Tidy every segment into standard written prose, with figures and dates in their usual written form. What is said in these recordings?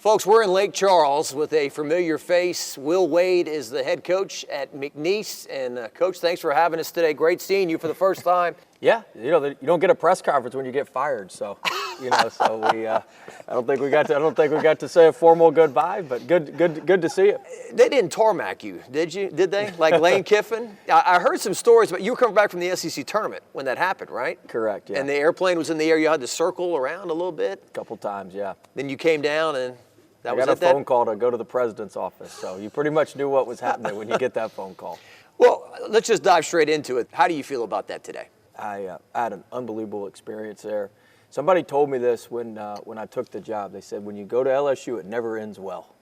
Folks, we're in Lake Charles with a familiar face. Will Wade is the head coach at McNeese. And Coach, thanks for having us today. Great seeing you for the first time. Yeah, you know, you don't get a press conference when you get fired, so we. I don't think we got to say a formal goodbye, but good to see you. They didn't tarmac you, did you? Did they? Like Lane Kiffin? I heard some stories, but you were coming back from the SEC tournament when that happened, right? Correct. Yeah. And the airplane was in the air. You had to circle around a little bit. A couple times, yeah. Then you came down and. I got a phone call to go to the president's office, so you pretty much knew what was happening when you get that phone call. Well, let's just dive straight into it. How do you feel about that today? I had an unbelievable experience there. Somebody told me this when I took the job. They said, when you go to LSU, it never ends well.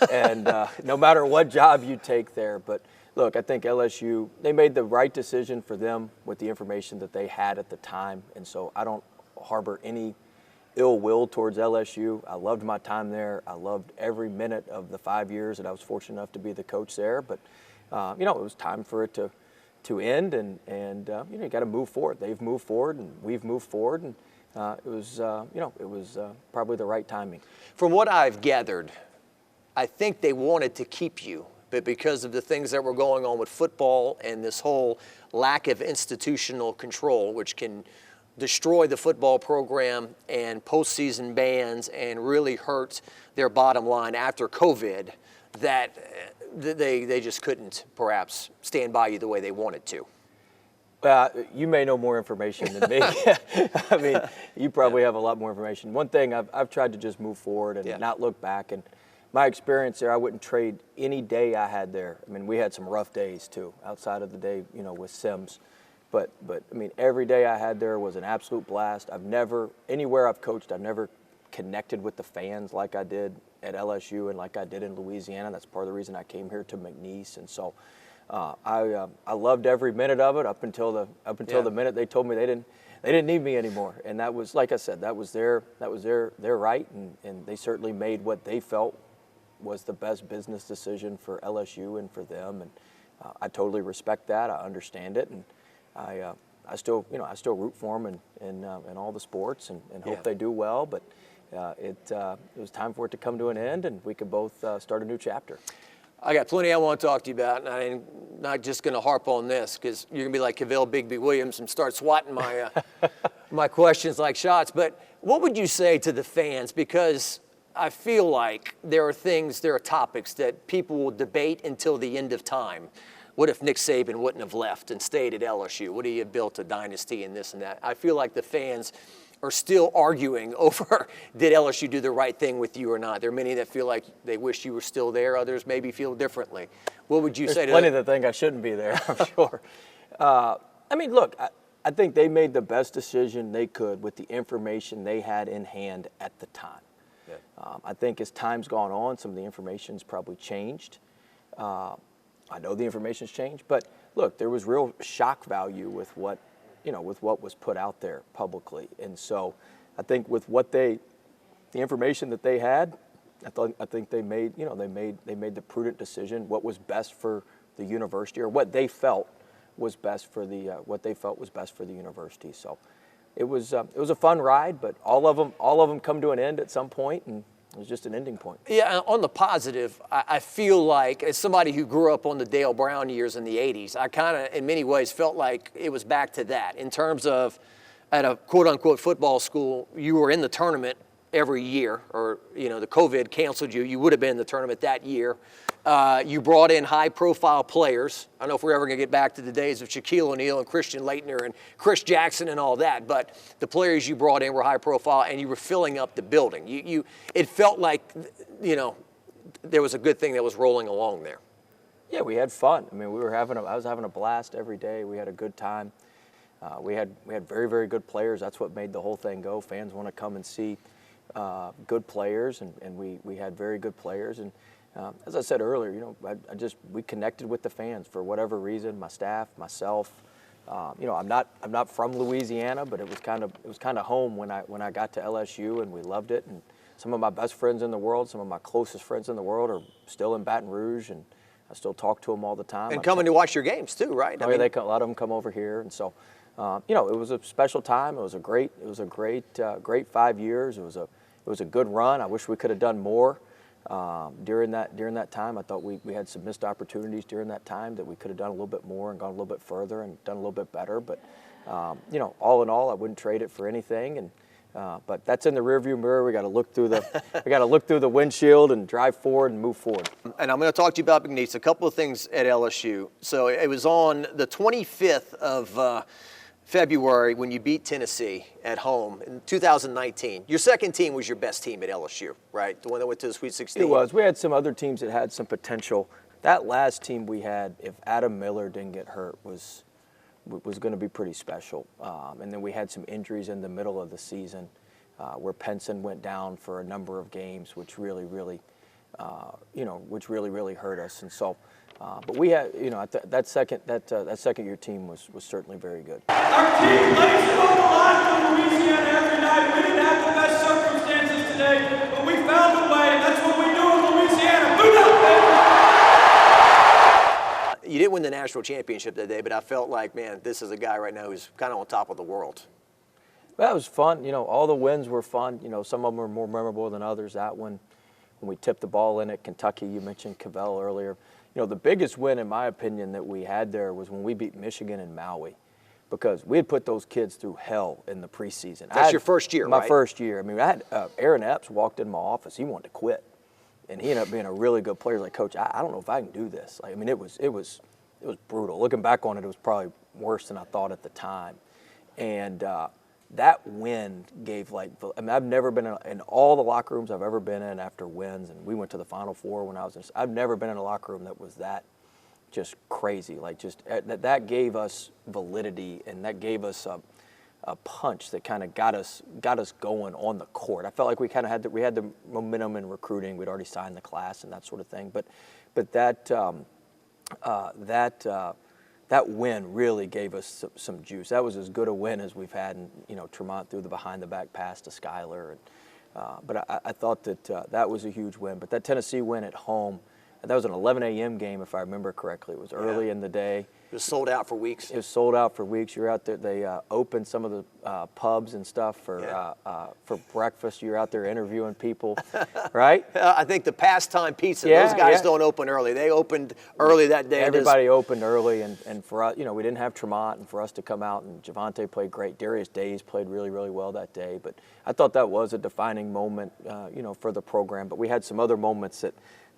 And no matter what job you take there. But look, I think LSU, they made the right decision for them with the information that they had at the time. And so I don't harbor any ill will towards LSU. I loved my time there. I loved every minute of the 5 years that I was fortunate enough to be the coach there. But it was time for it to end, and you got to move forward. They've moved forward, and we've moved forward, and it was probably the right timing. From what I've gathered, I think they wanted to keep you, but because of the things that were going on with football and this whole lack of institutional control, which can destroy the football program and postseason bans and really hurt their bottom line after COVID, that they just couldn't perhaps stand by you the way they wanted to. You may know more information than me. I mean, you probably have a lot more information. One thing, I've tried to just move forward and not look back. And my experience there, I wouldn't trade any day I had there. I mean, we had some rough days too, outside of the day, with Sims. But I mean, every day I had there was an absolute blast. Anywhere I've coached, I've never connected with the fans like I did at LSU and like I did in Louisiana. That's part of the reason I came here to McNeese. And so I loved every minute of it up until the minute they told me they didn't need me anymore. And that was, like I said, that was their right, and they certainly made what they felt was the best business decision for LSU and for them. And I totally respect that. I understand it, and I still root for them in all the sports and hope they do well. But it was time for it to come to an end, and we could both start a new chapter. I got plenty I want to talk to you about, and I'm not just going to harp on this because you're going to be like Cavell Bigby Williams and start swatting my my questions like shots. But what would you say to the fans? Because I feel like there are topics that people will debate until the end of time. What if Nick Saban wouldn't have left and stayed at LSU? Would he have built a dynasty and this and that? I feel like the fans are still arguing over did LSU do the right thing with you or not. There are many that feel like they wish you were still there. Others maybe feel differently. What would you say to plenty that think I shouldn't be there, I'm sure. I mean, look, I think they made the best decision they could with the information they had in hand at the time. Yeah. I think as time's gone on, some of the information's probably changed. I know the information's changed, but look, there was real shock value with what was put out there publicly. And so I think with the information that they had, I think they made the prudent decision, what was best for the university, or what they felt was best for the university. So it was a fun ride, but all of them come to an end at some point, and it was just an ending point. Yeah, on the positive, I feel like, as somebody who grew up on the Dale Brown years in the 80s, I kind of, in many ways, felt like it was back to that. In terms of, at a quote-unquote football school, you were in the tournament every year, or, the COVID canceled you. You would have been in the tournament that year. You brought in high-profile players. I don't know if we're ever going to get back to the days of Shaquille O'Neal and Christian Laettner and Chris Jackson and all that, but the players you brought in were high-profile, and you were filling up the building. It felt like, there was a good thing that was rolling along there. Yeah, we had fun. I mean, I was having a blast every day. We had a good time. We had very, very good players. That's what made the whole thing go. Fans want to come and see good players, and we had very good players. And as I said earlier, we connected with the fans for whatever reason. My staff, myself. I'm not from Louisiana, but it was kind of home when I got to LSU, and we loved it. And some of my best friends in the world, some of my closest friends in the world, are still in Baton Rouge, and I still talk to them all the time. And coming to watch your games too, right? A lot of them come over here, and so it was a special time. It was a great 5 years. It was was a good run. I wish we could have done more during that time. I thought we had some missed opportunities during that time that we could have done a little bit more and gone a little bit further and done a little bit better. But all in all, I wouldn't trade it for anything. And but that's in the rearview mirror. We got to look through the windshield and drive forward and move forward. And I'm going to talk to you about McNeese. A couple of things at LSU. So it was on the 25th of February when you beat Tennessee at home in 2019. Your second team was your best team at LSU, right? The one that went to the Sweet 16. It was. We had some other teams that had some potential. That last team we had, if Adam Miller didn't get hurt, was going to be pretty special. And then we had some injuries in the middle of the season where Penson went down for a number of games, which really hurt us. And so, but we had, that second year team was certainly very good. Our team lays it on the line for Louisiana every night. We didn't have the best circumstances today, but we found a way. That's what we do in Louisiana. Boot up, baby! You didn't win the national championship that day, but I felt like, man, this is a guy right now who's kind of on top of the world. That was fun. All the wins were fun. Some of them were more memorable than others. That one, when we tipped the ball in at Kentucky, you mentioned Cavell earlier. The biggest win, in my opinion, that we had there was when we beat Michigan in Maui, because we had put those kids through hell in the preseason. That's your first year, right? My first year. I mean, I had Aaron Epps walked in my office. He wanted to quit. And he ended up being a really good player. He's like, Coach, I don't know if I can do this. It was brutal. Looking back on it, it was probably worse than I thought at the time. And that win gave I've never been in all the locker rooms I've ever been in after wins, and we went to the Final Four when I was in. I've never been in a locker room that was that just crazy. That gave us validity, and that gave us a punch that kind of got us going on the court. I felt like we kind of had the momentum in recruiting. We'd already signed the class and that sort of thing. But that win really gave us some juice. That was as good a win as we've had. And Tremont threw the behind the back pass to Skyler. But I thought that was a huge win. But that Tennessee win at home, that was an 11 a.m. game if I remember correctly. It was early in the day. It was sold out for weeks. It was sold out for weeks. You're out there. They opened some of the pubs and stuff for breakfast. You're out there interviewing people, right? I think the Pastime Pizza, those guys don't open early. They opened early that day. Everybody opened early, and for us, we didn't have Tremont, and for us to come out, and Javante played great. Darius Days played really, really well that day. But I thought that was a defining moment, for the program. But we had some other moments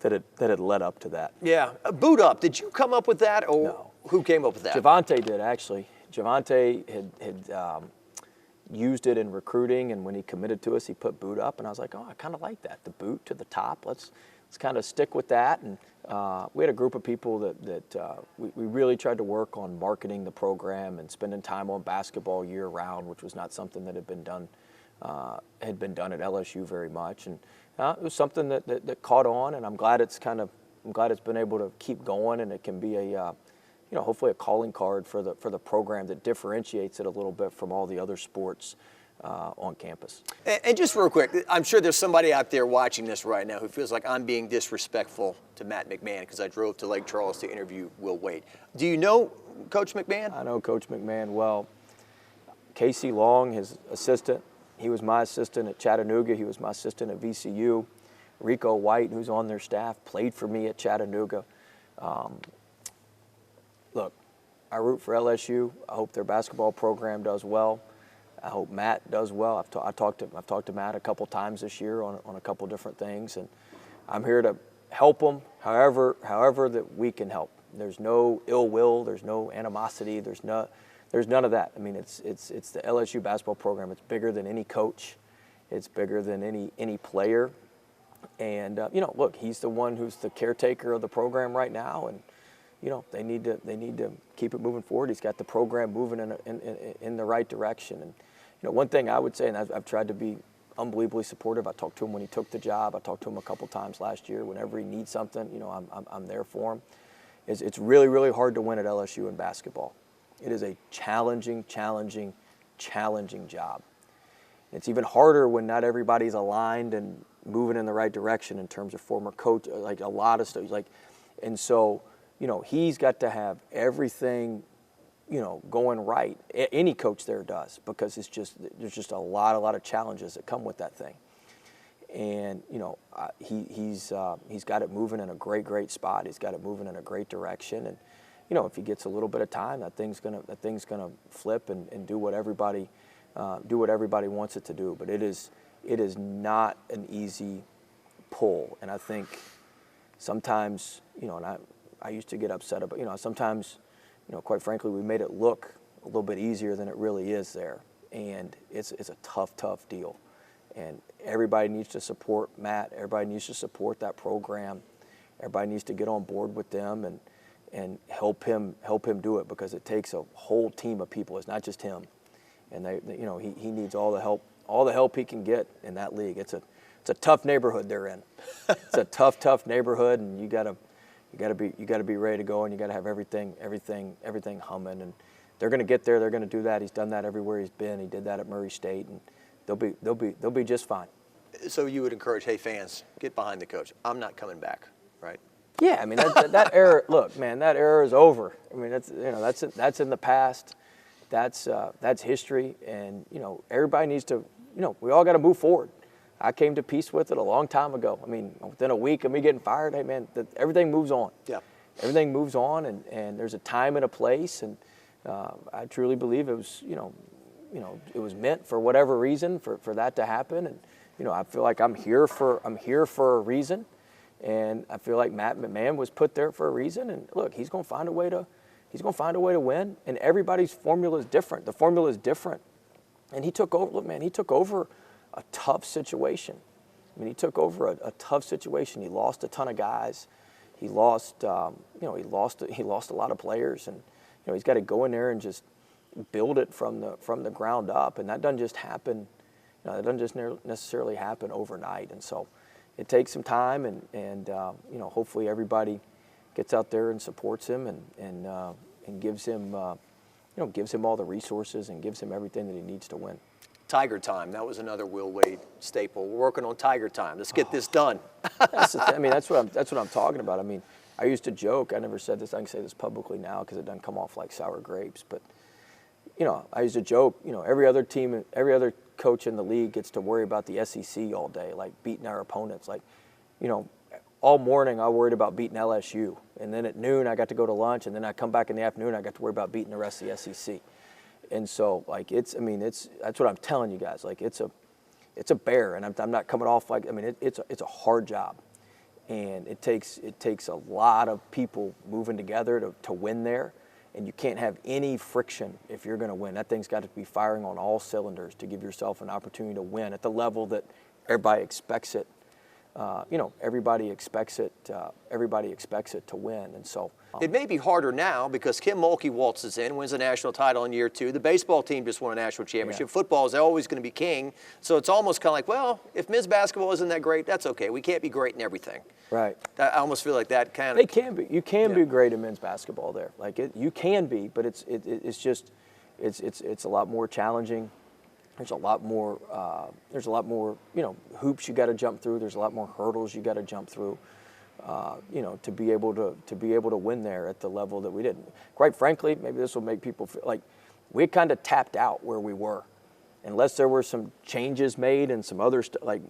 that had led up to that. Yeah. Boot up. Did you come up with that, or no? Who came up with that? Javante did, actually. Javante had used it in recruiting, and when he committed to us, he put boot up, and I was like, oh, I kind of like that. The boot to the top. Let's kind of stick with that. And we had a group of people that we really tried to work on marketing the program and spending time on basketball year round, which was not something that had been done at LSU very much. And it was something that caught on, and I'm glad it's been able to keep going, and it can be a hopefully a calling card for the program that differentiates it a little bit from all the other sports on campus. And just real quick, I'm sure there's somebody out there watching this right now who feels like I'm being disrespectful to Matt McMahon because I drove to Lake Charles to interview Will Wade. Do you know Coach McMahon? I know Coach McMahon well. Casey Long, his assistant, he was my assistant at Chattanooga. He was my assistant at VCU. Rico White, who's on their staff, played for me at Chattanooga. Look, I root for LSU. I hope their basketball program does well. I hope Matt does well. I've talked to Matt a couple times this year on a couple different things, and I'm here to help them however that we can help. There's no ill will. There's no animosity. There's none of that. I mean, it's the LSU basketball program. It's bigger than any coach. It's bigger than any player. And look, he's the one who's the caretaker of the program right now, and they need to keep it moving forward. He's got the program moving in the right direction. And one thing I would say, and I've tried to be unbelievably supportive. I talked to him when he took the job. I talked to him a couple times last year. Whenever he needs something, I'm there for him. It's really, really hard to win at LSU in basketball. It is a challenging job. It's even harder when not everybody's aligned and moving in the right direction in terms of former coach, like a lot of stuff. And so, he's got to have everything, going right. Any coach there does, because there's just a lot of challenges that come with that thing. And he's got it moving in a great spot. He's got it moving in a great direction. And if he gets a little bit of time, that thing's gonna flip and do what everybody wants it to do. But it is not an easy pull. And I think sometimes, and I used to get upset about, sometimes, quite frankly, we made it look a little bit easier than it really is there. And it's a tough deal. And everybody needs to support Matt. Everybody needs to support that program. Everybody needs to get on board with them and help him do it, because it takes a whole team of people. It's not just him. And he needs all the help he can get in that league. It's a tough neighborhood they're in. It's a tough neighborhood, and you gotta be ready to go, and you gotta have everything humming. And they're gonna get there. They're gonna do that. He's done that everywhere he's been. He did that at Murray State, and they'll be just fine. So you would encourage, hey, fans, get behind the coach. I'm not coming back, right? Yeah, I mean that era. Look, man, that era is over. I mean that's in the past. That's history, and everybody needs to. We all got to move forward. I came to peace with it a long time ago. I mean, within a week of me getting fired, hey man, everything moves on. Yeah. Everything moves on, and there's a time and a place, and I truly believe it was it was meant for whatever reason for that to happen. And I feel like I'm here for a reason, and I feel like Matt McMahon was put there for a reason. And look, he's going to find a way to win. And everybody's formula is different. The formula is different. And he took over. Look, man, he took over a tough situation. I mean, he took over a tough situation. He lost a ton of guys. He lost he lost a lot of players, and he's got to go in there and just build it from the ground up, and that doesn't just happen. It doesn't just necessarily happen overnight, and so it takes some time, and hopefully everybody gets out there and supports him and gives him gives him all the resources and gives him everything that he needs to win. Tiger time. That was another Will Wade staple. We're working on Tiger time. Let's get this done. That's what I'm talking about. I mean, I used to joke. I never said this. I can say this publicly now because it doesn't come off like sour grapes, but. I used to joke, every other team, every other coach in the league gets to worry about the SEC all day, like beating our opponents. Like, all morning I worried about beating LSU. And then at noon I got to go to lunch, and then I come back in the afternoon, I got to worry about beating the rest of the SEC. And so, like, that's what I'm telling you guys. Like, it's a bear, and I'm not coming off like, it's a hard job. And it takes a lot of people moving together to win there. And you can't have any friction if you're going to win. That thing's got to be firing on all cylinders to give yourself an opportunity to win at the level that everybody expects it. Everybody expects it to win, and so it may be harder now because Kim Mulkey waltzes in, wins a national title in year 2. The baseball team just won a national championship. Yeah. Football is always going to be king, so it's almost kind of like, well, if men's basketball isn't that great, that's okay. We can't be great in everything. Right. I almost feel like that kind of. They can be. You can be great in men's basketball there. Like you can be, but it's a lot more challenging. There's a lot more hoops you got to jump through. There's a lot more hurdles you got to jump through, to be able to win there at the level that we did. Quite frankly, maybe this will make people feel like we kind of tapped out where we were, unless there were some changes made and some other stuff. Like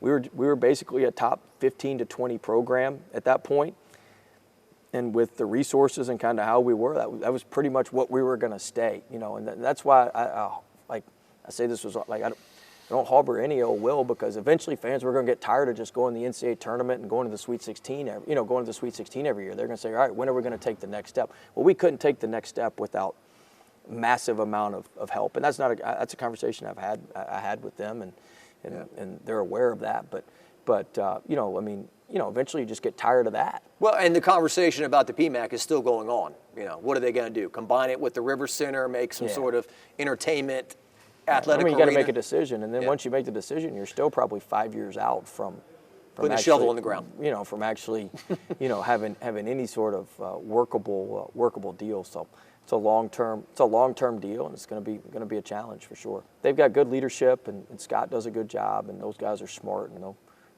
we were basically a top 15 to 20 program at that point, and with the resources and kind of how we were, that was pretty much what we were going to stay. And that's why I say this was like I don't harbor any ill will, because eventually fans were going to get tired of just going to the NCAA tournament and going to the Sweet 16. Going to the Sweet 16 every year. They're going to say, all right, when are we going to take the next step? Well, we couldn't take the next step without massive amount of help, and that's a conversation I had with them, and they're aware of that. But eventually you just get tired of that. Well, and the conversation about the PMAC is still going on. What are they going to do? Combine it with the River Center, make some sort of entertainment. Athletic you got to make a decision, and then once you make the decision, you're still probably 5 years out from putting a shovel in the ground. From actually, having any sort of workable deal. So it's a long-term deal, and it's going to be a challenge for sure. They've got good leadership, and Scott does a good job, and those guys are smart, and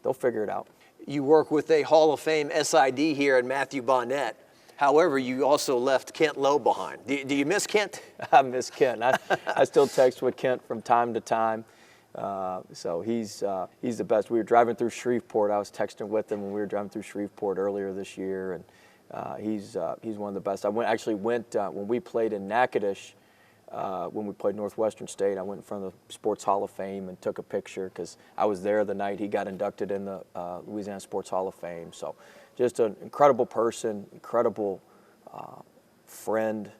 they'll figure it out. You work with a Hall of Fame SID here at Matthew Bonnet. However, you also left Kent Lowe behind. Do you miss Kent? I miss Kent. I still text with Kent from time to time. So he's the best. We were driving through Shreveport. I was texting with him when we were driving through Shreveport earlier this year, and he's one of the best. I actually went when we played in Natchitoches. When we played Northwestern State, I went in front of the Sports Hall of Fame and took a picture because I was there the night he got inducted in the Louisiana Sports Hall of Fame. So just an incredible person, incredible friend.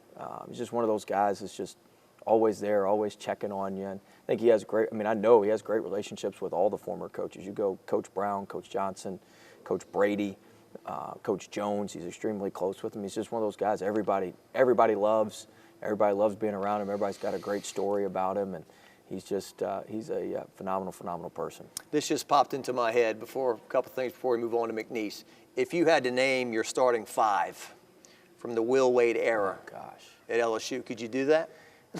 He's just one of those guys that's just always there, always checking on you. And I think he has I know he has great relationships with all the former coaches. You go Coach Brown, Coach Johnson, Coach Brady, Coach Jones. He's extremely close with him. He's just one of those guys everybody loves. Everybody loves being around him. Everybody's got a great story about him, and he's just he's a phenomenal person. This just popped into my head a couple things before we move on to McNeese. If you had to name your starting 5 from the Will Wade era at LSU, could you do that?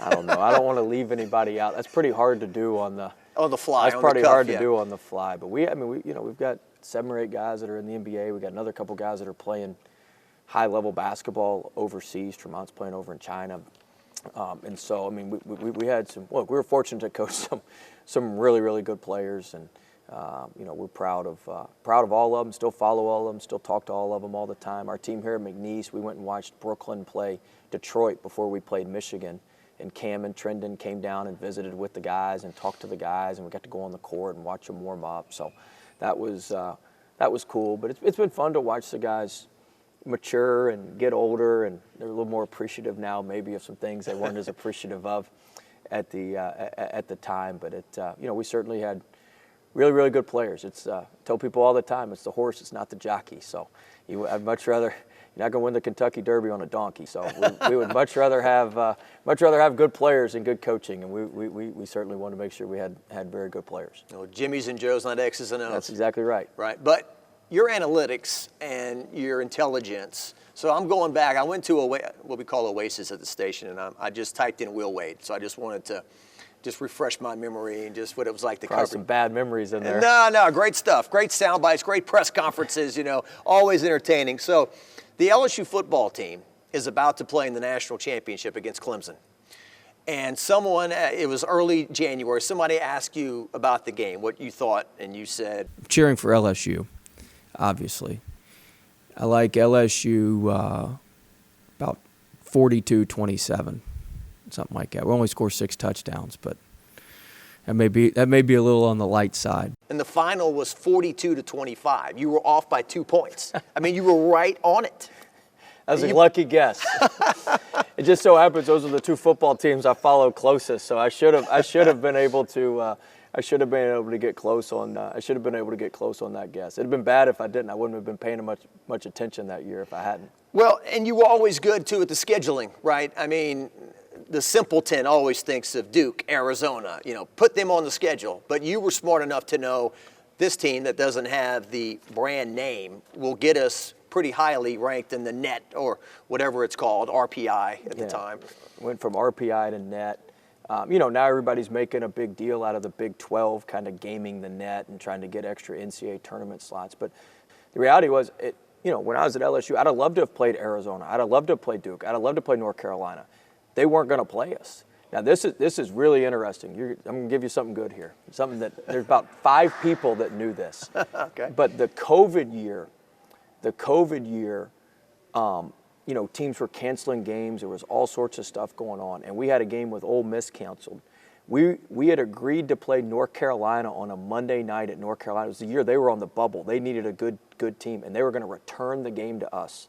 I don't know. I don't want to leave anybody out. That's pretty hard to do on the fly. That's pretty hard to do on the fly. But we've got 7 or 8 guys that are in the NBA. We've got another couple guys that are playing high-level basketball overseas. Tremont's playing over in China. And so, I mean, we had we were fortunate to coach some really, really good players. And, we're proud of all of them, still follow all of them, still talk to all of them all the time. Our team here at McNeese, we went and watched Brooklyn play Detroit before we played Michigan. And Cam and Trendon came down and visited with the guys and talked to the guys, and we got to go on the court and watch them warm up. So that was cool. But it's been fun to watch the guys mature and get older, and they're a little more appreciative now, maybe, of some things they weren't as appreciative of at the time. But we certainly had really, really good players. I tell people all the time, it's the horse, it's not the jockey. So I'd much rather. You're not going to win the Kentucky Derby on a donkey. So we would much rather have good players and good coaching, and we certainly want to make sure we had very good players. No Jimmys and Joes, not X's and O's. That's exactly right. Right, but your analytics and your intelligence. So I'm going back. I went to what we call Oasis at the station, and I just typed in Will Wade. So I just wanted to refresh my memory and just what it was like to cover. Some bad memories in there. No, great stuff. Great sound bites, great press conferences, always entertaining. So the LSU football team is about to play in the national championship against Clemson. And it was early January, somebody asked you about the game, what you thought, and you said? Cheering for LSU, obviously. I like LSU about 42-27, something like that. We only score 6 touchdowns, but that may be a little on the light side. And the final was 42-25. You were off by 2 points. I mean, you were right on it. That was a lucky guess. It just so happens those are the 2 football teams I follow closest. So I should have been able to get close on. I should have been able to get close on that guess. It'd have been bad if I didn't. I wouldn't have been paying much attention that year if I hadn't. Well, and you were always good too at the scheduling, right? I mean, the simpleton always thinks of Duke, Arizona, put them on the schedule. But you were smart enough to know this team that doesn't have the brand name will get us pretty highly ranked in the net or whatever it's called, RPI at the time. Went from RPI to net. Now everybody's making a big deal out of the Big 12 kind of gaming the net and trying to get extra NCAA tournament slots. But the reality was, when I was at LSU, I'd have loved to have played Arizona. I'd have loved to have played Duke. I'd have loved to play North Carolina. They weren't going to play us. Now, this is really interesting. I'm going to give you something good here. Something that there's about 5 people that knew this. Okay. But the COVID year, teams were canceling games. There was all sorts of stuff going on. And we had a game with Ole Miss canceled. We had agreed to play North Carolina on a Monday night at North Carolina. It was the year they were on the bubble. They needed a good team, and they were going to return the game to us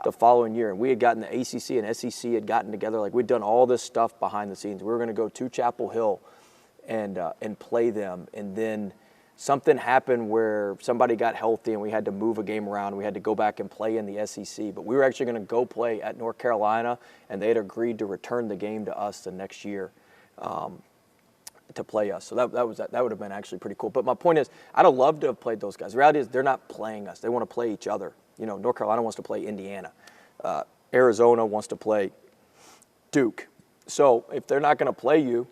the following year. And we had gotten the ACC and SEC had gotten together. Like, we'd done all this stuff behind the scenes. We were going to go to Chapel Hill and play them. And then something happened where somebody got healthy and we had to move a game around. We had to go back and play in the SEC. But we were actually going to go play at North Carolina, and they had agreed to return the game to us the next year to play us. So that would have been actually pretty cool. But my point is, I'd have loved to have played those guys. The reality is they're not playing us. They want to play each other. North Carolina wants to play Indiana. Arizona wants to play Duke. So if they're not going to play you,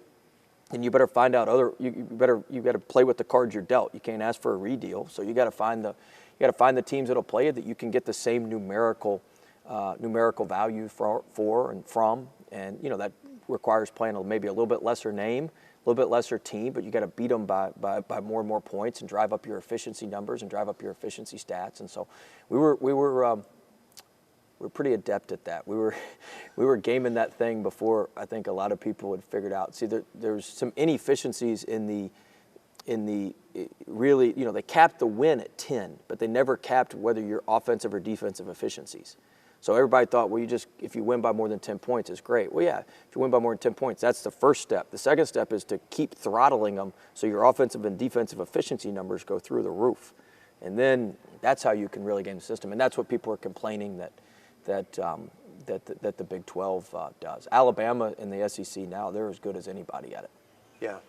then you better find out you got to play with the cards you're dealt. You can't ask for a redeal. So you got to find the teams that'll play you that you can get the same numerical value for and from. And that requires playing maybe a little bit lesser name, little bit lesser team, but you got to beat them by more and more points and drive up your efficiency numbers and drive up your efficiency stats. And so we were pretty adept at that. We were gaming that thing before I think a lot of people had figured out. See, there's some inefficiencies in the really, they capped the win at 10, but they never capped whether you're offensive or defensive efficiencies. So everybody thought, well, if you win by more than 10 points, it's great. Well, yeah, if you win by more than 10 points, that's the first step. The second step is to keep throttling them so your offensive and defensive efficiency numbers go through the roof. And then that's how you can really game the system. And that's what people are complaining that the Big 12 does. Alabama in the SEC now, they're as good as anybody at it. Yeah.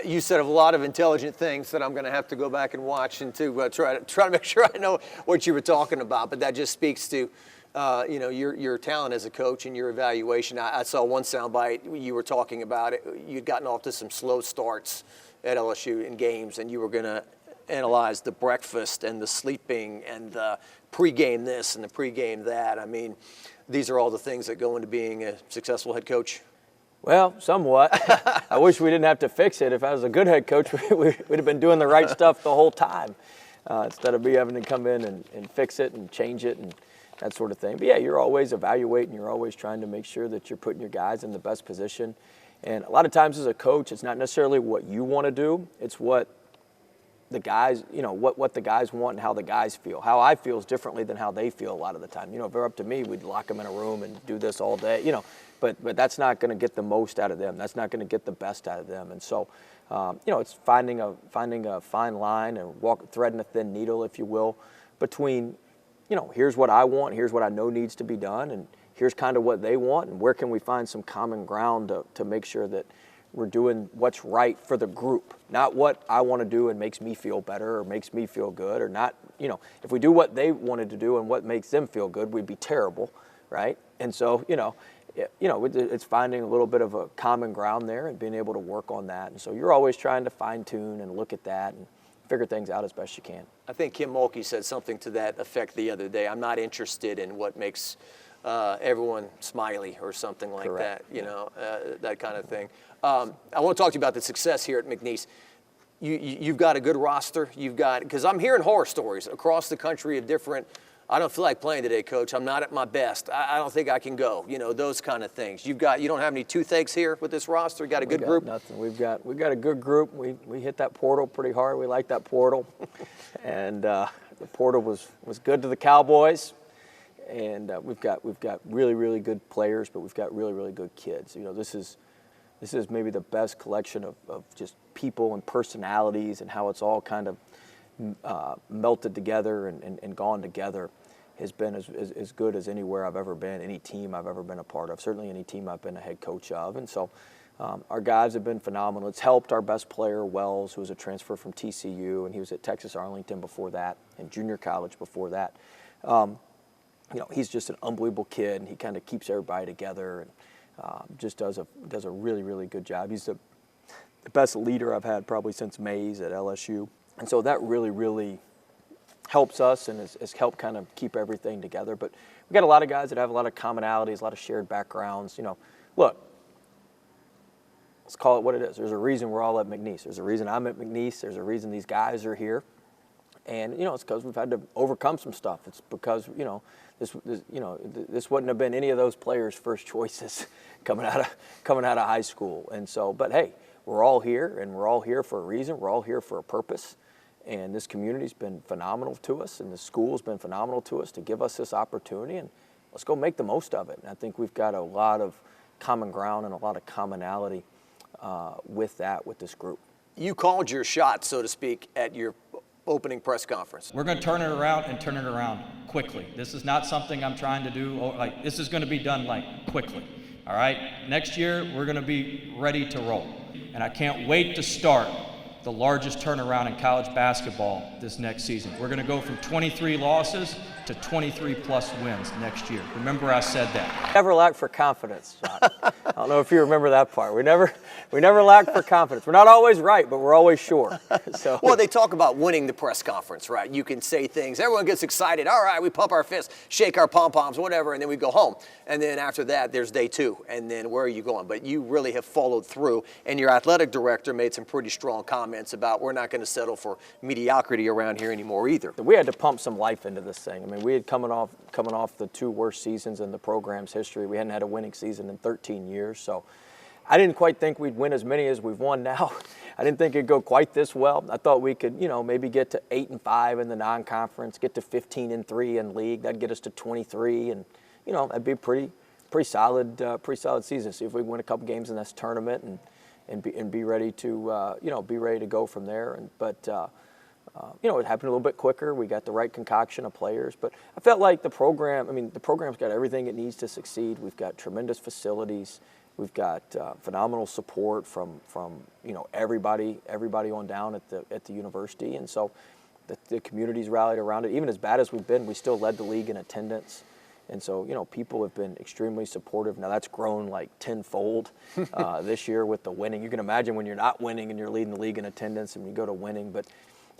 You said a lot of intelligent things that I'm going to have to go back and watch and to try to make sure I know what you were talking about. But that just speaks to, your talent as a coach and your evaluation. I saw one soundbite you were talking about it. You'd gotten off to some slow starts at LSU in games, and you were going to analyze the breakfast and the sleeping and the pregame this and the pregame that. I mean, these are all the things that go into being a successful head coach. Well, somewhat. I wish we didn't have to fix it. If I was a good head coach, we'd have been doing the right stuff the whole time instead of me having to come in and fix it and change it and that sort of thing. But, yeah, you're always evaluating. You're always trying to make sure that you're putting your guys in the best position. And a lot of times as a coach, it's not necessarily what you want to do. It's what the guys, what the guys want and how the guys feel. How I feel is differently than how they feel a lot of the time. If they're up to me, we'd lock them in a room and do this all day, But that's not going to get the most out of them. That's not going to get the best out of them. And so, it's finding a fine line and threading a thin needle, if you will, between, here's what I want, here's what I know needs to be done, and here's kind of what they want, and where can we find some common ground to make sure that we're doing what's right for the group, not what I want to do and makes me feel better or makes me feel good, or not, if we do what they wanted to do and what makes them feel good, we'd be terrible, right? And so, it's finding a little bit of a common ground there and being able to work on that. And so you're always trying to fine tune and look at that and figure things out as best you can. I think Kim Mulkey said something to that effect the other day. I'm not interested in what makes everyone smiley or something like Correct. that, that kind of thing. I want to talk to you about the success here at McNeese. You've got a good roster. Because I'm hearing horror stories across the country of different, I don't feel like playing today, Coach. I'm not at my best. I don't think I can go. Those kind of things. You don't have any toothaches here with this roster. You got a good group. Nothing. We've got a good group. We hit that portal pretty hard. We like that portal, and the portal was good to the Cowboys. And we've got really, really good players, but we've got really, really good kids. This is maybe the best collection of just people and personalities and how it's all kind of melted together and gone together has been as good as anywhere I've ever been, any team I've ever been a part of, certainly any team I've been a head coach of. And so our guys have been phenomenal. It's helped our best player, Wells, who was a transfer from TCU, and he was at Texas Arlington before that and junior college before that. He's just an unbelievable kid, and he kind of keeps everybody together and just does a really, really good job. He's the best leader I've had probably since Mays at LSU. And so that really, really helps us and has helped kind of keep everything together. But we've got a lot of guys that have a lot of commonalities, a lot of shared backgrounds. Look, let's call it what it is. There's a reason we're all at McNeese. There's a reason I'm at McNeese. There's a reason these guys are here. And, it's because we've had to overcome some stuff. It's because, this wouldn't have been any of those players' first choices coming out of high school. And so, but hey, we're all here, and we're all here for a reason. We're all here for a purpose. And this community's been phenomenal to us, and the school's been phenomenal to us to give us this opportunity, and let's go make the most of it. And I think we've got a lot of common ground and a lot of commonality with this group. You called your shot, so to speak, at your opening press conference. We're going to turn it around and turn it around quickly. This is not something I'm trying to do, this is going to be done quickly. All right? Next year, we're going to be ready to roll. And I can't wait to start the largest turnaround in college basketball this next season. We're going to go from 23 losses to 23 plus wins next year. Remember I said that. Never lack for confidence, John. don't know if you remember that part. We never lack for confidence. We're not always right, but we're always sure. So. Well, they talk about winning the press conference, right? You can say things. Everyone gets excited. All right, we pump our fists, shake our pom-poms, whatever, and then we go home. And then after that, there's day 2. And then where are you going? But you really have followed through. And your athletic director made some pretty strong comments about we're not going to settle for mediocrity around here anymore either. We had to pump some life into this thing. I mean, we had coming off the 2 worst seasons in the program's history. We hadn't had a winning season in 13 years. So I didn't quite think we'd win as many as we've won now. I didn't think it'd go quite this well. I thought we could, maybe get to 8-5 in the non-conference, get to 15-3 in league. That'd get us to 23, and that'd be a pretty solid season. See if we win a couple games in this tournament and be ready to be ready to go from there. But it happened a little bit quicker. We got the right concoction of players, but I felt like the program's got everything it needs to succeed. We've got tremendous facilities. We've got phenomenal support from everybody on down at the university, and so the community's rallied around it. Even as bad as we've been, we still led the league in attendance, and so people have been extremely supportive. Now that's grown like tenfold this year with the winning. You can imagine when you're not winning and you're leading the league in attendance, and you go to winning. But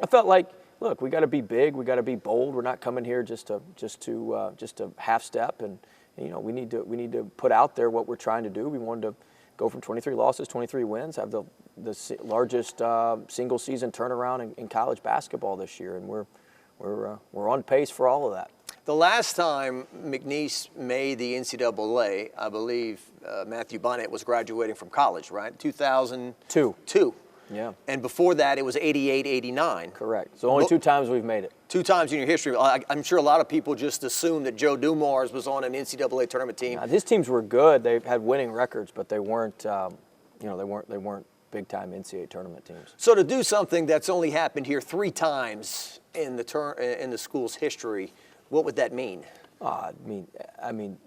I felt like, look, we got to be big, we got to be bold. We're not coming here just to half step and. We need to put out there what we're trying to do. We wanted to go from 23 losses, 23 wins, have the largest single season turnaround in college basketball this year, and we're on pace for all of that. The last time McNeese made the NCAA, I believe Matthew Bonnet was graduating from college, right? 2002. Yeah. And before that, it was 88, 89. Correct. So only 2 times we've made it. 2 times in your history. I'm sure a lot of people just assumed that Joe Dumars was on an NCAA tournament team. His teams were good. They had winning records, but they weren't, they weren't big-time NCAA tournament teams. So to do something that's only happened here 3 times in the school's history, what would that mean? I mean.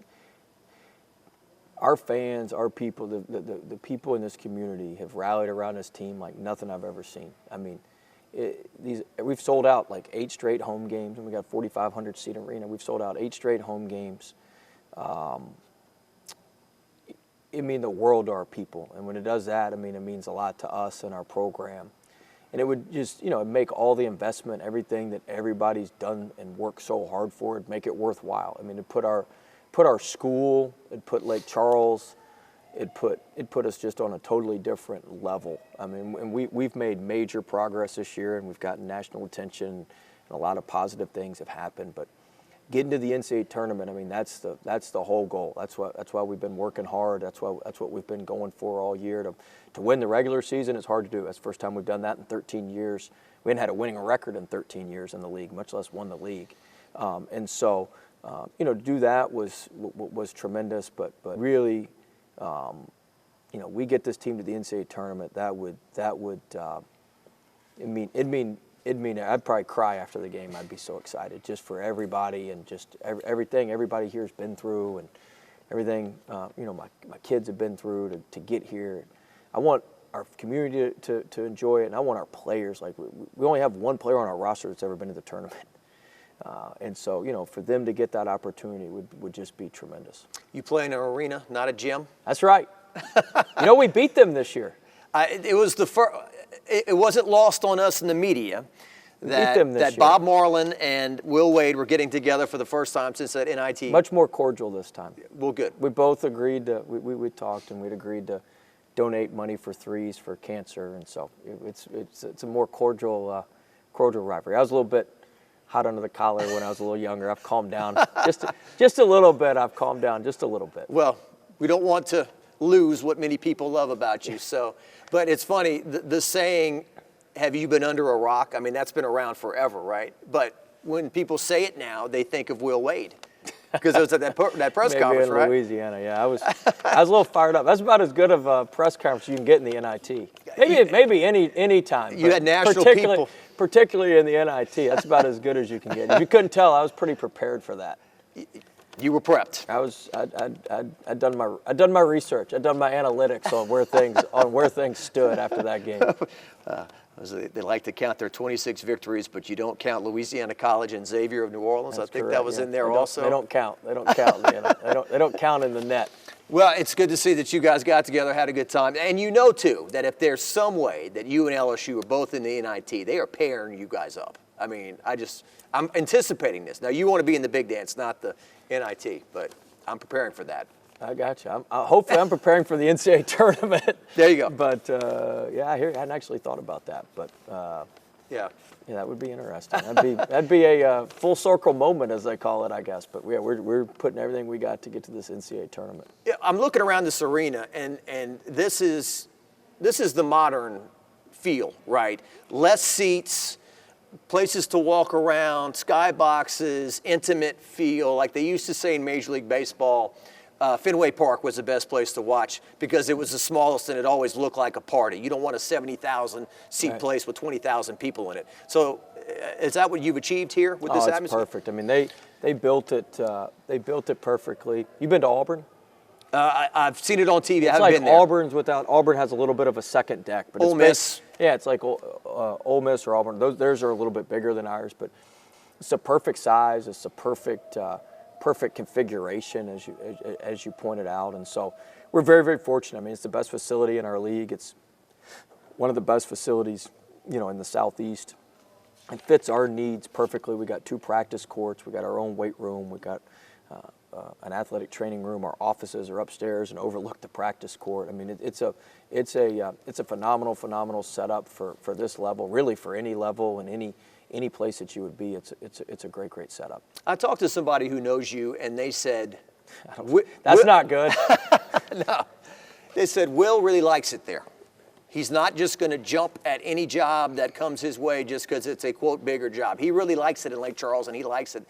Our fans, our people, the people in this community have rallied around this team like nothing I've ever seen. I mean, we've sold out like 8 straight home games, and we got a 4,500 seat arena. We've sold out 8 straight home games. It means the world to our people, and when it does that, it means a lot to us and our program. And it would just, make all the investment, everything that everybody's done and worked so hard for, it'd make it worthwhile. I mean, to put our school, it put Lake Charles, it put us just on a totally different level. I mean, and we've made major progress this year, and we've gotten national attention, and a lot of positive things have happened. But getting to the NCAA tournament, that's the whole goal. That's why we've been working hard. That's what we've been going for all year. To win the regular season is hard to do. That's the first time we've done that in 13 years. We hadn't had a winning record in 13 years in the league, much less won the league. To do that was tremendous, but really, we get this team to the NCAA tournament. It'd mean I'd probably cry after the game. I'd be so excited just for everybody and just everything everybody here's been through and everything my kids have been through to get here. I want our community to enjoy it, and I want our players. Like we only have 1 player on our roster that's ever been to the tournament. And so, for them to get that opportunity would just be tremendous. You play in an arena, not a gym? That's right. We beat them this year. It was it wasn't lost on us in the media that year. Bob Marlin and Will Wade were getting together for the first time since that NIT. Much more cordial this time. Well, good. We both agreed we talked, and we'd agreed to donate money for threes for cancer, and so it's a more cordial rivalry. I was a little bit hot under the collar when I was a little younger. I've calmed down just a little bit. I've calmed down just a little bit. Well, we don't want to lose what many people love about you. So, but it's funny, the saying, have you been under a rock? That's been around forever, right? But when people say it now, they think of Will Wade. Because it was at that press conference, in right? Louisiana, yeah. I was a little fired up. That's about as good of a press conference you can get in the NIT. Maybe any time. You had national people. Particularly in the NIT, that's about as good as you can get. If you couldn't tell, I was pretty prepared for that. You were prepped. I'd done my research. I'd done my analytics on where things stood after that game. They like to count their 26 victories, but you don't count Louisiana College and Xavier of New Orleans. That's I think correct, that was in there also. They don't count. They don't count. They don't count in the net. Well, it's good to see that you guys got together, had a good time. And you know, too, that if there's some way that you and LSU are both in the NIT, they are pairing you guys up. I mean, I'm anticipating this. Now, you want to be in the big dance, not the NIT, but I'm preparing for that. I got you. Hopefully I'm preparing for the NCAA tournament. There you go. But, I hadn't actually thought about that. But, Yeah, that would be interesting. That'd be a full circle moment, as they call it, I guess. But yeah, we're putting everything we got to get to this NCAA tournament. Yeah, I'm looking around this arena, and this is the modern feel, right? Less seats, places to walk around, skyboxes, intimate feel, like they used to say in Major League Baseball. Fenway Park was the best place to watch because it was the smallest and it always looked like a party. You don't want a 70,000 seat place with 20,000 people in it. So, is that what you've achieved here with this atmosphere? It's perfect. I mean, they built it. They built it perfectly. You've been to Auburn? I've seen it on TV. I haven't like been there. Auburn has a little bit of a second deck, but Ole Miss. Yeah, it's like Ole Miss or Auburn. Theirs are a little bit bigger than ours, but it's a perfect size. It's a perfect configuration, as you pointed out, and so we're very, very fortunate. I mean, it's the best facility in our league. It's one of the best facilities, in the Southeast. It fits our needs perfectly. We got 2 practice courts. We got our own weight room. We got an athletic training room. Our offices are upstairs and overlook the practice court. I mean, it's a phenomenal setup for this level. Really, for any level and any place that you would be, it's a great setup. I talked to somebody who knows you, and they said, "That's not good." No, they said Will really likes it there. He's not just going to jump at any job that comes his way just because it's a quote bigger job. He really likes it in Lake Charles, and he likes it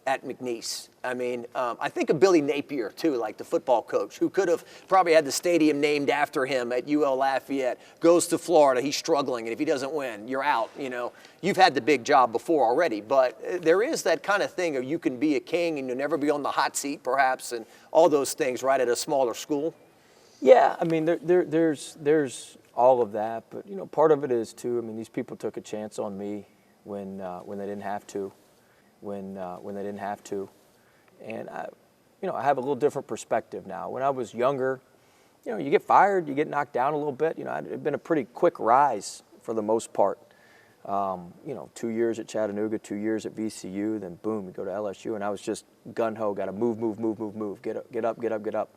at McNeese. I mean, I think of Billy Napier, too, like the football coach, who could have probably had the stadium named after him at UL Lafayette, goes to Florida, he's struggling, and if he doesn't win, you're out, You've had the big job before already, but there is that kind of thing of you can be a king and you'll never be on the hot seat, perhaps, and all those things right at a smaller school. Yeah, I mean, there's all of that, but, part of it is, too, I mean, these people took a chance on me when they didn't have to. When they didn't have to, and I have a little different perspective now. When I was younger, you get fired, you get knocked down a little bit. It'd been a pretty quick rise for the most part. 2 years at Chattanooga, 2 years at VCU, then boom, you go to LSU, and I was just gun ho, got to move, get up.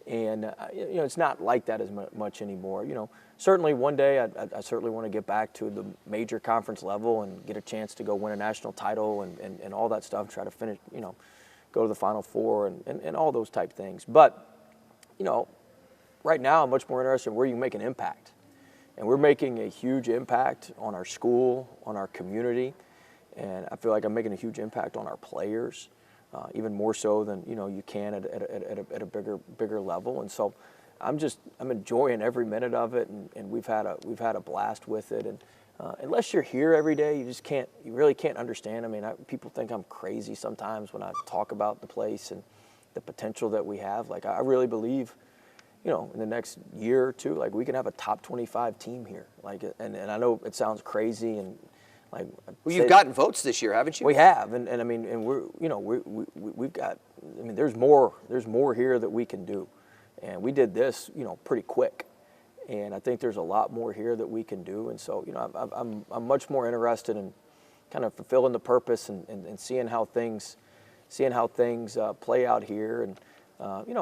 And it's not like that as much anymore. Certainly one day I certainly want to get back to the major conference level and get a chance to go win a national title and all that stuff, try to finish, go to the Final Four and all those type things. But, right now I'm much more interested in where you make an impact. And we're making a huge impact on our school, on our community, and I feel like I'm making a huge impact on our players, even more so than you can at a bigger level. And so I'm enjoying every minute of it, and we've had a blast with it. And unless you're here every day, you really can't understand. I mean, people think I'm crazy sometimes when I talk about the place and the potential that we have. Like, I really believe, in the next year or two, like, we can have a top 25 team here. Like, and I know it sounds crazy and like. Well, you've gotten votes this year, haven't you? We have, and I mean, and we've got. I mean, there's more here that we can do, and we did this, pretty quick, and I think there's a lot more here that we can do, and so I'm much more interested in kind of fulfilling the purpose and seeing how things play out here. And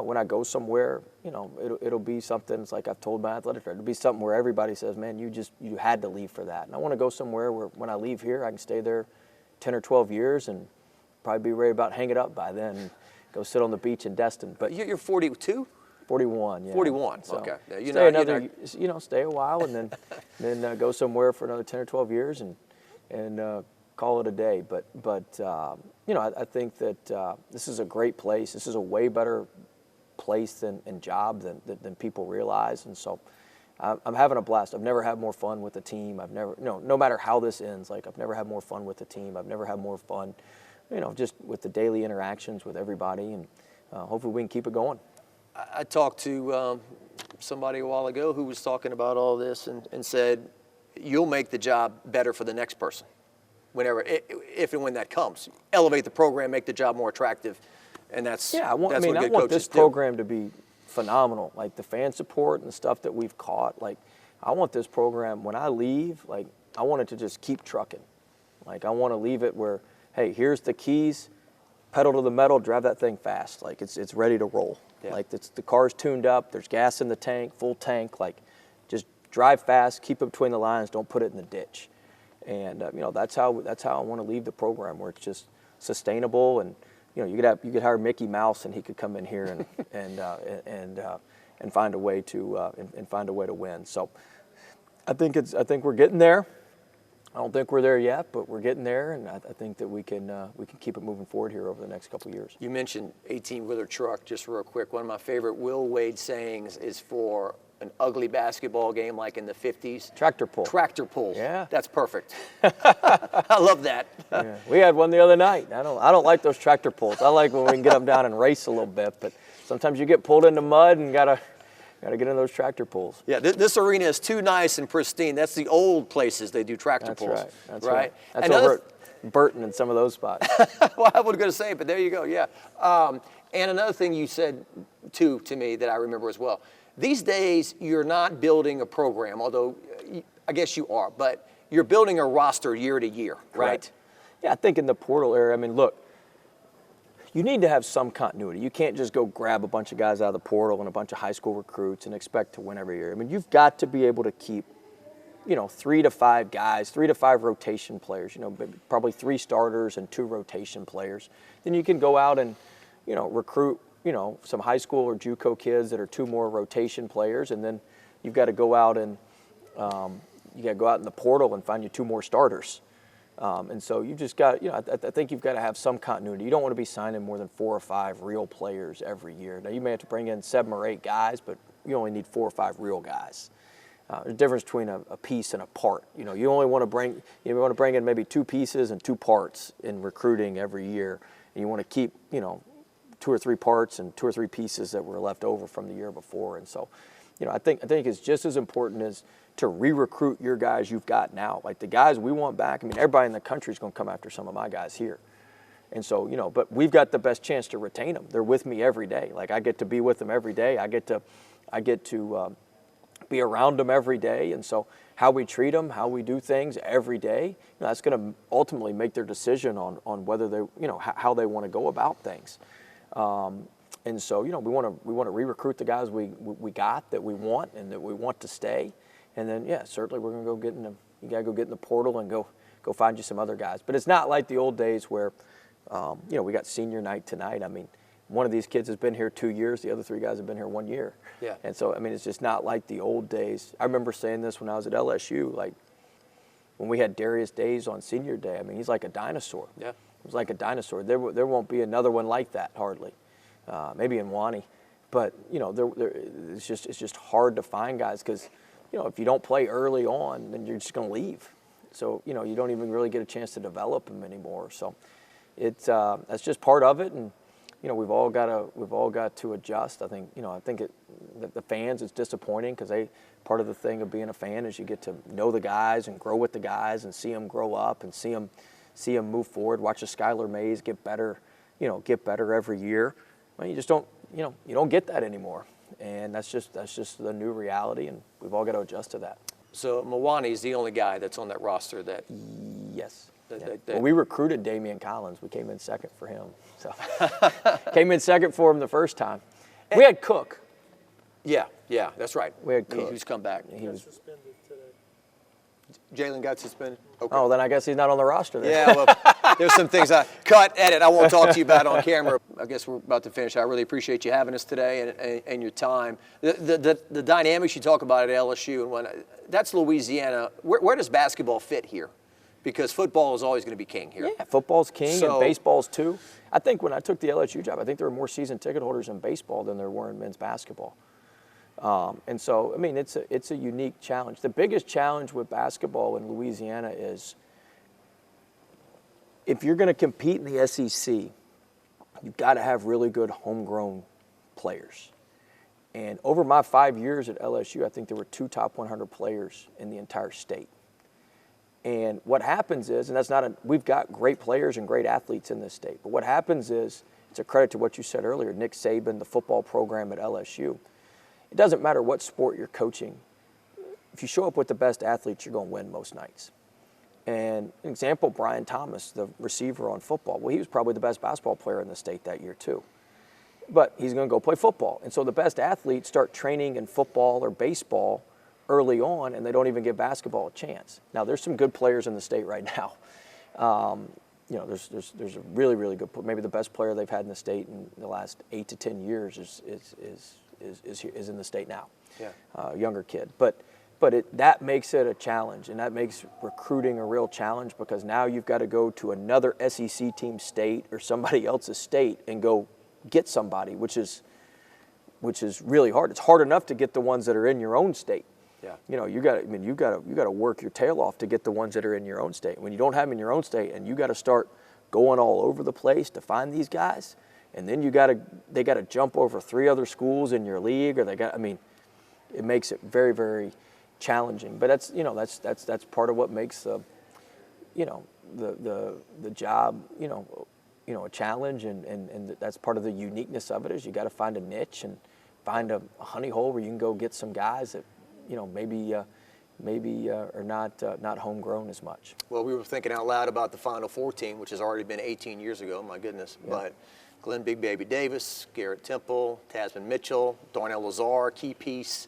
when I go somewhere, it'll be something. It's like I've told my athletic director, it'll be something where everybody says, man, you had to leave for that. And I want to go somewhere where when I leave here, I can stay there 10 or 12 years and probably be ready about hang it up by then and go sit on the beach in Destin. But you're 42? 41, yeah. 41, so okay. Yeah, stay a while and then go somewhere for another 10 or 12 years and call it a day. But I think that this is a great place. This is a way better place and job than people realize. And so I'm having a blast. I've never had more fun with the team. No matter how this ends, like, I've never had more fun with the team. I've never had more fun, just with the daily interactions with everybody. And hopefully we can keep it going. I talked to somebody a while ago who was talking about all this and said, you'll make the job better for the next person, if and when that comes. Elevate the program, make the job more attractive, and that's I want good this coaches program to be phenomenal. Like the fan support and the stuff that we've caught. Like I want this program, when I leave, like I want it to just keep trucking. Like I want to leave it where, hey, here's the keys, pedal to the metal, drive that thing fast. Like it's ready to roll. Yeah. Like the car's tuned up, there's gas in the tank, full tank. Like just drive fast, keep it between the lines, don't put it in the ditch. And you know, that's how I want to leave the program, where it's just sustainable. And you know, you could hire Mickey Mouse and he could come in here and find a way to win. So I think we're getting there. I don't think we're there yet, but we're getting there, and I think that we can keep it moving forward here over the next couple of years. You mentioned 18-wheeler truck, just real quick. One of my favorite Will Wade sayings is for an ugly basketball game like in the 50s. Tractor pull. Tractor pull. Yeah. That's perfect. I love that. Yeah. We had one the other night. I don't like those tractor pulls. I like when we can get them down and race a little bit, but sometimes you get pulled in the mud and gotta get in those tractor pulls. Yeah, this arena is too nice and pristine. That's the old places they do tractor pulls. That's right. That's over at Burton in some of those spots. Well, I was going to say, but there you go, yeah. And another thing you said, too, to me that I remember as well. These days, you're not building a program, although I guess you are, but you're building a roster year to year, right? Correct. Yeah, I think in the portal area, I mean, look, you need to have some continuity. You can't just go grab a bunch of guys out of the portal and a bunch of high school recruits and expect to win every year. I mean, you've got to be able to keep, 3 to 5 guys, 3 to 5 rotation players, probably 3 starters and 2 rotation players. Then you can go out and, recruit, some high school or JUCO kids that are 2 more rotation players. And then you've got to go out and in the portal and find you 2 more starters. And so you just got, I think you've got to have some continuity. You don't want to be signing more than 4 or 5 real players every year. Now, you may have to bring in 7 or 8 guys, but you only need 4 or 5 real guys. There's a difference between a piece and a part. You only want to bring in maybe 2 pieces and 2 parts in recruiting every year. And you want to keep, 2 or 3 parts and 2 or 3 pieces that were left over from the year before. And so, I think it's just as important as to re-recruit your guys you've got now. Like the guys we want back, I mean, everybody in the country is going to come after some of my guys here. And so, but we've got the best chance to retain them. They're with me every day. Like I get to be with them every day. I get to be around them every day. And so how we treat them, how we do things every day, that's going to ultimately make their decision on whether they, how they want to go about things. And so, we want to re-recruit the guys we got that we want and that we want to stay. And then, yeah, certainly we're going to go get in them. You got to go get in the portal and go find you some other guys. But it's not like the old days where, we got senior night tonight. I mean, one of these kids has been here 2 years. The other 3 guys have been here 1 year. Yeah. And so, I mean, it's just not like the old days. I remember saying this when I was at LSU, like when we had Darius Days on senior day. I mean, he's like a dinosaur. Yeah. He was like a dinosaur. There won't be another one like that, hardly. Maybe in Wani. But, it's just hard to find guys because, if you don't play early on, then you're just going to leave. So, you don't even really get a chance to develop them anymore. So that's just part of it. And, we've all got to adjust. I think, the fans, it's disappointing because part of the thing of being a fan is you get to know the guys and grow with the guys and see them grow up and see them move forward. Watch the Skylar Mays get better every year. Well, you just don't, you don't get that anymore. And that's just the new reality, and we've all got to adjust to that. So Mawani is the only guy that's on that roster that. Yes. Well, we recruited Damian Collins. We came in second for him. So came in second for him the first time. We had Cook. Yeah, that's right. We had Cook. He's come back. He was suspended today. Jalen got suspended? Okay. Oh, then I guess he's not on the roster then. Yeah, well, there's some things I cut, edit. I won't talk to you about on camera. I guess we're about to finish. I really appreciate you having us today and your time. The dynamics you talk about at LSU, and that's Louisiana. Where does basketball fit here? Because football is always going to be king here. Yeah, football's king and baseball's too. I think when I took the LSU job, I think there were more season ticket holders in baseball than there were in men's basketball. And so, I mean, it's a unique challenge. The biggest challenge with basketball in Louisiana is if you're going to compete in the SEC, you've got to have really good homegrown players. And over my 5 years at LSU, I think there were 2 top 100 players in the entire state. And what happens is, and we've got great players and great athletes in this state, but what happens is it's a credit to what you said earlier, Nick Saban, the football program at LSU. It doesn't matter what sport you're coaching. If you show up with the best athletes, you're going to win most nights. And an example, Brian Thomas, the receiver on football. Well, he was probably the best basketball player in the state that year too. But he's going to go play football. And so the best athletes start training in football or baseball early on, and they don't even give basketball a chance. Now, there's some good players in the state right now. You know, there's a really, really good, maybe the best player they've had in the state in the last 8 to 10 years is in the state now. Yeah. Younger kid. But that makes it a challenge, and that makes recruiting a real challenge, because now you've got to go to another SEC team state or somebody else's state and go get somebody, which is really hard. It's hard enough to get the ones that are in your own state. Yeah. You know, you got to work your tail off to get the ones that are in your own state. When you don't have them in your own state, and you got to start going all over the place to find these guys, and then they got to jump over 3 other schools in your league, or it makes it very, very challenging. But that's part of what makes the job a challenge, and that's part of the uniqueness of it. Is you got to find a niche and find a honey hole where you can go get some guys that maybe are not homegrown as much. Well, we were thinking out loud about the Final Four team, which has already been 18 years ago. My goodness. Yeah. But Glenn Big Baby Davis, Garrett Temple, Tasman Mitchell, Darnell Lazar, Key Peace,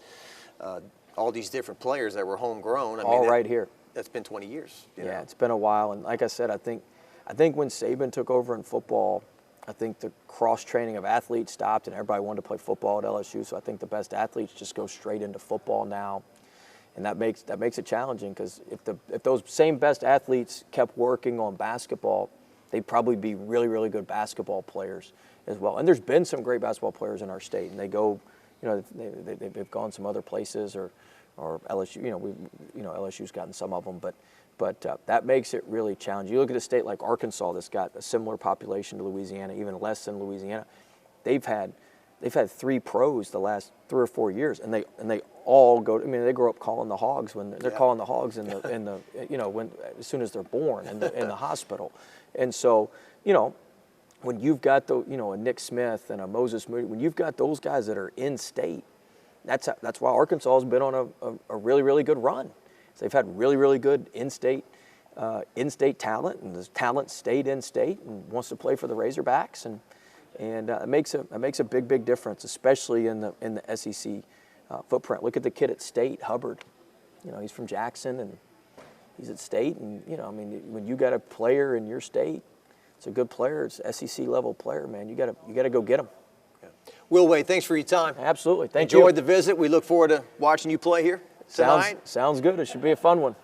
all these different players that were homegrown. Right here. That's been 20 years. Yeah, it's been a while. And like I said, I think when Saban took over in football, I think the cross-training of athletes stopped, and everybody wanted to play football at LSU. So I think the best athletes just go straight into football now, and that makes it challenging, because if those same best athletes kept working on basketball, they'd probably be really, really good basketball players as well. And there's been some great basketball players in our state, and they go, they've gone some other places, or LSU. LSU's gotten some of them, but that makes it really challenging. You look at a state like Arkansas that's got a similar population to Louisiana, even less than Louisiana. They've had 3 pros the last 3 or 4 years, and they all go. They grow up calling the hogs when they're calling the hogs in the as soon as they're born in the hospital. And so when you've got a Nick Smith and a Moses Moody, when you've got those guys that are in state, that's why Arkansas has been on a really, really good run. So they've had really, really good in-state talent, and the talent stayed in-state and wants to play for the Razorbacks, and it makes a big, big difference, especially in the SEC footprint. Look at the kid at State, Hubbard. He's from Jackson, and he's at State, and when you got a player in your state, it's a good player, it's an SEC level player, man. You got to go get him. Yeah. Will Wade, thanks for your time. Absolutely, thank you. Enjoyed the visit. We look forward to watching you play here tonight. Sounds good. It should be a fun one.